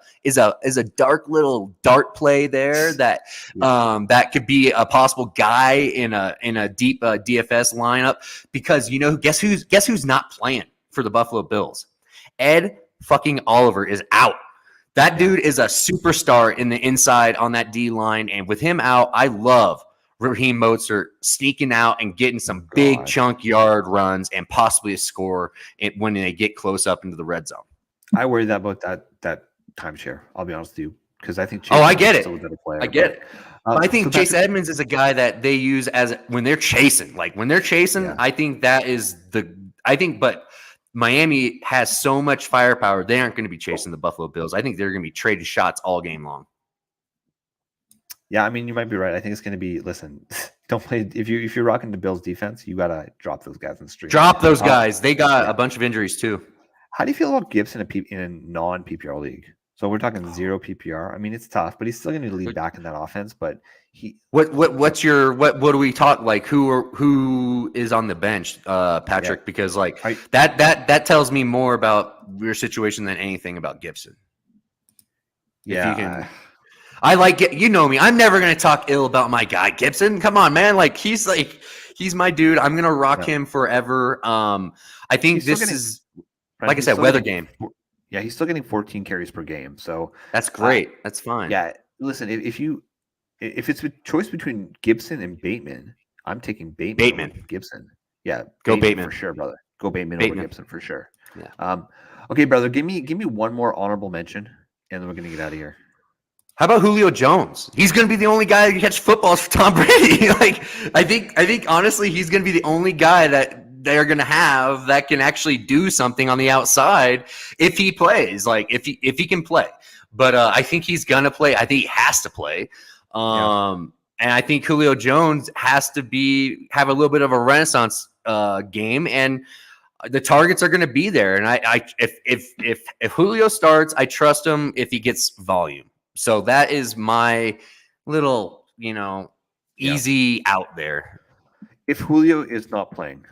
dark little dart play there that that could be a possible guy in a deep DFS lineup because guess who's not playing for the Buffalo Bills? Ed fucking Oliver is out. That dude is a superstar in the inside on that D line, and with him out, I love Rahim Moser sneaking out and getting some big chunk yard runs and possibly a score when they get close up into the red zone. I worry about that timeshare. I'll be honest with you because I think Chase I get it. I get it. I think Chase Edmonds is a guy that they use as when they're chasing. Like when they're chasing, I think that is but Miami has so much firepower, they aren't going to be chasing the Buffalo Bills. I think they're going to be trading shots all game long. Yeah, I mean, you might be right. I think it's going to be, listen, don't play. If you're rocking the Bills defense, you got to drop those guys in the street. Drop those guys. They got a bunch of injuries too. How do you feel about Gibson in a non-PPR league? So we're talking 0 PPR. I mean, it's tough, but he's still going to lead back in that offense. But what do we talk like? Who is on the bench, Patrick? Yeah. Because like that tells me more about your situation than anything about Gibson. Yeah, I like it. You know me. I'm never going to talk ill about my guy Gibson. Come on, man. He's my dude. I'm going to rock him forever. I think this is like I said, weather game. Yeah, he's still getting 14 carries per game, so that's great. That's fine. Yeah, listen, if it's a choice between Gibson and Bayman, I'm taking Bayman. Over Gibson. Yeah, go Bayman for sure, brother. Go Bayman over Gibson for sure. Yeah. Okay, brother, give me one more honorable mention, and then we're gonna get out of here. How about Julio Jones? He's going to be the only guy that can catch footballs for Tom Brady. I think honestly, he's going to be the only guy that they're going to have that can actually do something on the outside if he plays, like if he can play. But I think he's going to play. I think he has to play. And I think Julio Jones has to have a little bit of a renaissance game, and the targets are going to be there. And if Julio starts, I trust him if he gets volume. So that is my little, easy out there. If Julio is not playing,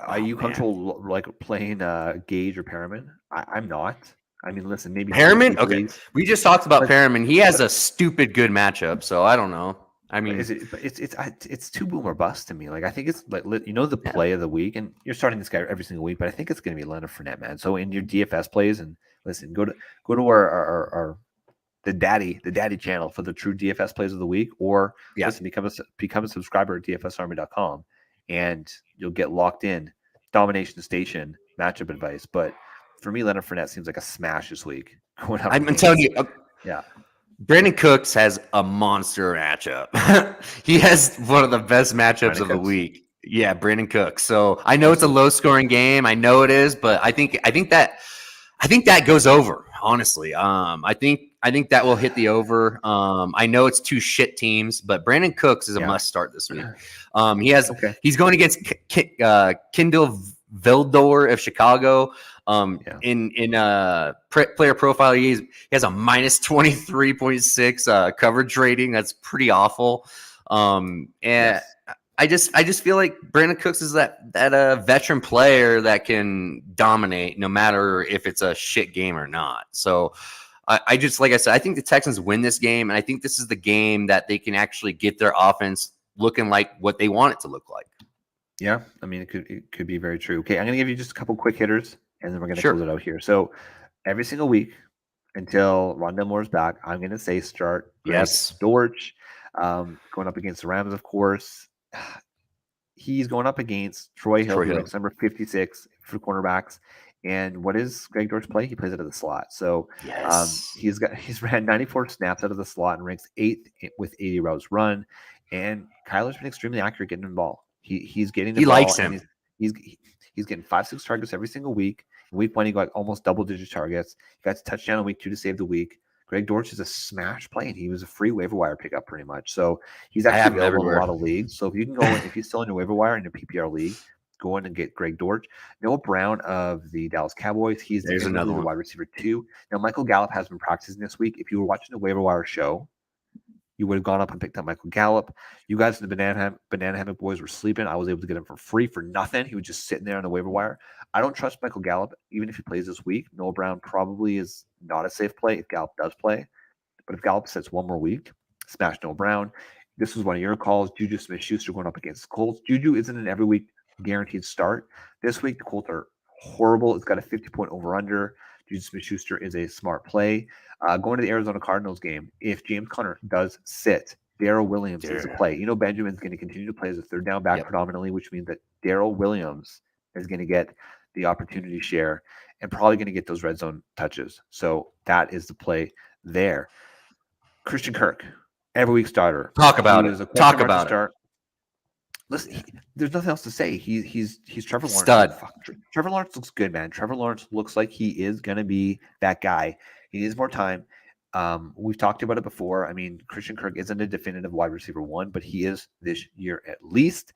are you comfortable like playing Gage or Perriman? I'm not. I mean, listen, maybe Perriman. Okay, we just talked about Perriman. He has a stupid good matchup, so I don't know. I mean, it's too boom or bust to me. Like I think it's like the play of the week, and you're starting this guy every single week, but I think it's going to be Leonard Fournette, man. So in your DFS plays, and listen, go to our the daddy channel for the true DFS plays of the week, or listen, become a subscriber at DFSArmy.com, and you'll get locked in domination station matchup advice. But for me, Leonard Fournette seems like a smash this week. I'm telling you, Brandon Cooks has a monster matchup. He has one of the best matchups of the week. Yeah, Brandon Cooks. So I know it's a low scoring game. I know it is, but I think that goes over. Honestly, I think that will hit the over. I know it's two shit teams, but Brandon Cooks is a must start this week. He's going against Kendall Vildor of Chicago. In player profile, he has a minus 23.6 coverage rating. That's pretty awful. I just feel like Brandon Cooks is that veteran player that can dominate no matter if it's a shit game or not. So I just, like I said, I think the Texans win this game, and I think this is the game that they can actually get their offense looking like what they want it to look like. Yeah, I mean, it could be very true. Okay, I'm going to give you just a couple quick hitters, and then we're going to close it out here. So every single week until Rondell Moore's back, I'm going to say start Dorsh, going up against the Rams, of course. He's going up against Troy Hill, number 56 for cornerbacks. And what does Greg Dorsh play? He plays out of the slot. So he's ran 94 snaps out of the slot and ranks 8th with 80 routes run. And Kyler's been extremely accurate getting the ball. He's getting the ball. He likes him. He's getting 5-6 targets every single week. In week 1, he got almost double-digit targets. He got a touchdown in week 2 to save the week. Greg Dorsh is a smash play, and he was a free waiver wire pickup pretty much. So he's actually available in a lot of leagues. So if you can go, if he's still in your waiver wire in your PPR league, go in and get Greg Dorsh. Noah Brown of the Dallas Cowboys. There's another wide receiver 2. Now, Michael Gallup has been practicing this week. If you were watching the waiver wire show, you would have gone up and picked up Michael Gallup. You guys in the Banana Hammock boys were sleeping. I was able to get him for free for nothing. He was just sitting there on the waiver wire. I don't trust Michael Gallup, even if he plays this week. Noah Brown probably is not a safe play if Gallup does play. But if Gallup sits one more week, smash Noah Brown. This was one of your calls. Juju Smith-Schuster going up against the Colts. Juju isn't an every week guaranteed start. This week, the Colts are horrible. It's got a 50-point over-under. Juju Smith-Schuster is a smart play. Going to the Arizona Cardinals game, if James Conner does sit, Darrell Williams is a play. Benjamin's going to continue to play as a third down back predominantly, which means that Darrell Williams is going to get the opportunity share and probably going to get those red zone touches. So that is the play there. Christian Kirk, every week starter. Talk about it. Listen, there's nothing else to say. He's Trevor Lawrence. Stud. Trevor Lawrence looks good, man. Trevor Lawrence looks like he is going to be that guy. He needs more time. We've talked about it before. I mean, Christian Kirk isn't a definitive wide receiver 1, but he is this year at least.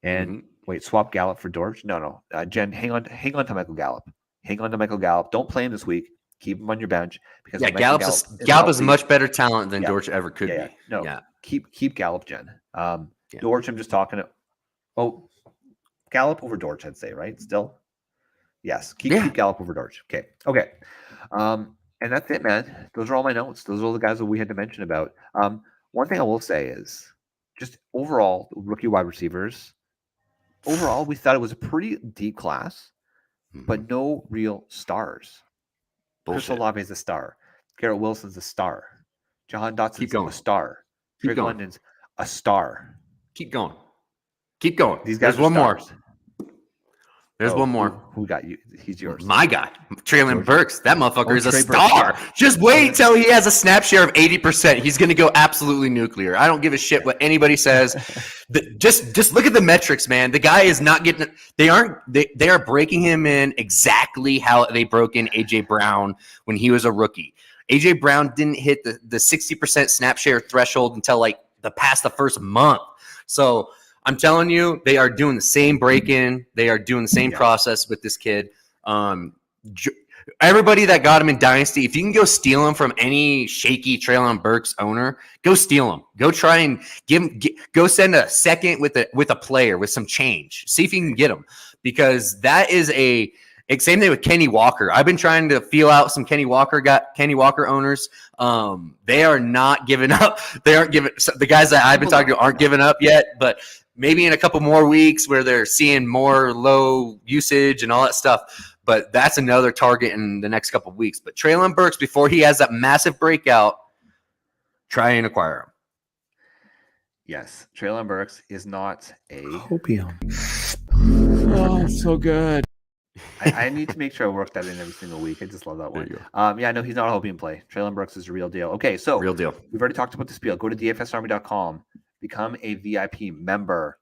And wait, swap Gallup for Dorsh? No. Jen, hang on to Michael Gallup. Hang on to Michael Gallup. Don't play him this week. Keep him on your bench because Gallup is a much better talent than Dorsh ever could be. No, keep Gallup, Jen. Dorsh, I'm just talking to. Gallup over Dorsh, I'd say, right? Still, yes. Keep Gallup over Dorsh. Okay. And that's it, man. Those are all my notes. Those are all the guys that we had to mention about. One thing I will say is just overall rookie wide receivers. Overall, we thought it was a pretty deep class, but no real stars. Chris Olave is a star. Garrett Wilson's a star. Jahan Dotson's a star. Drake London's a star. Keep going. These guys. There's one more. There's one more. Who got you? He's yours. My guy, Treyland Burks. That motherfucker is a star. Burks. Just wait till he has a snap share of 80%. He's going to go absolutely nuclear. I don't give a shit what anybody says. Just look at the metrics, man. The guy is not getting. They are breaking him in exactly how they broke in AJ Brown when he was a rookie. AJ Brown didn't hit the 60% snap share threshold until like the first month. So I'm telling you, they are doing the same break-in. They are doing the same process with this kid. Everybody that got him in Dynasty, if you can go steal him from any shaky Treyland Burks owner, go steal him. Go try and go send a second with a player with some change. See if you can get him, because that is same thing with Kenny Walker. I've been trying to feel out some Kenny Walker owners. They are not giving up. They aren't giving. The guys that I've been talking to aren't giving up yet, but maybe in a couple more weeks where they're seeing more low usage and all that stuff. But that's another target in the next couple of weeks. But Treyland Burks, before he has that massive breakout, try and acquire him. Yes, Treyland Burks is not a opium. Oh, so good. I need to make sure I work that in every single week. I just love that one. Yeah, no, he's not a hobby and play. Treyland Burks is a real deal. Okay, so real deal. We've already talked about the spiel. Go to dfsarmy.com, become a VIP member.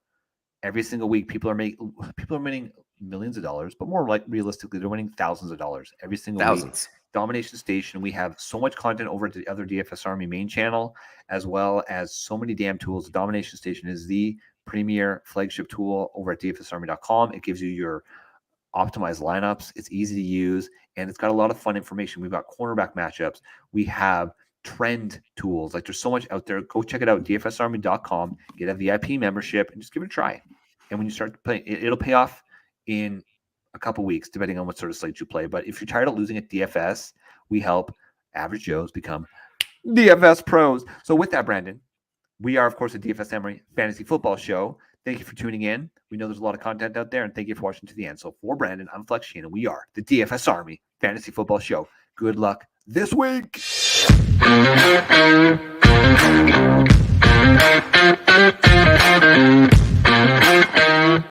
Every single week, people are winning millions of dollars, but more like realistically, they're winning thousands of dollars every single week. Domination Station. We have so much content over at the other DFS Army main channel, as well as so many damn tools. The Domination Station is the premier flagship tool over at dfsarmy.com. It gives you your optimized lineups. It's easy to use, and it's got a lot of fun information. We've got cornerback matchups. We have trend tools. Like, there's so much out there. Go check it out, dfsarmy.com. Get a VIP membership and just give it a try. And when you start playing, it'll pay off in a couple weeks, depending on what sort of slate you play. But if you're tired of losing at DFS, we help average Joes become DFS pros. So with that, Brandon, we are, of course, a DFS Army Fantasy Football Show. Thank you for tuning in. We know there's a lot of content out there, and thank you for watching to the end. So for Brandon, I'm Flex Sheen, and we are the DFS Army Fantasy Football Show. Good luck this week.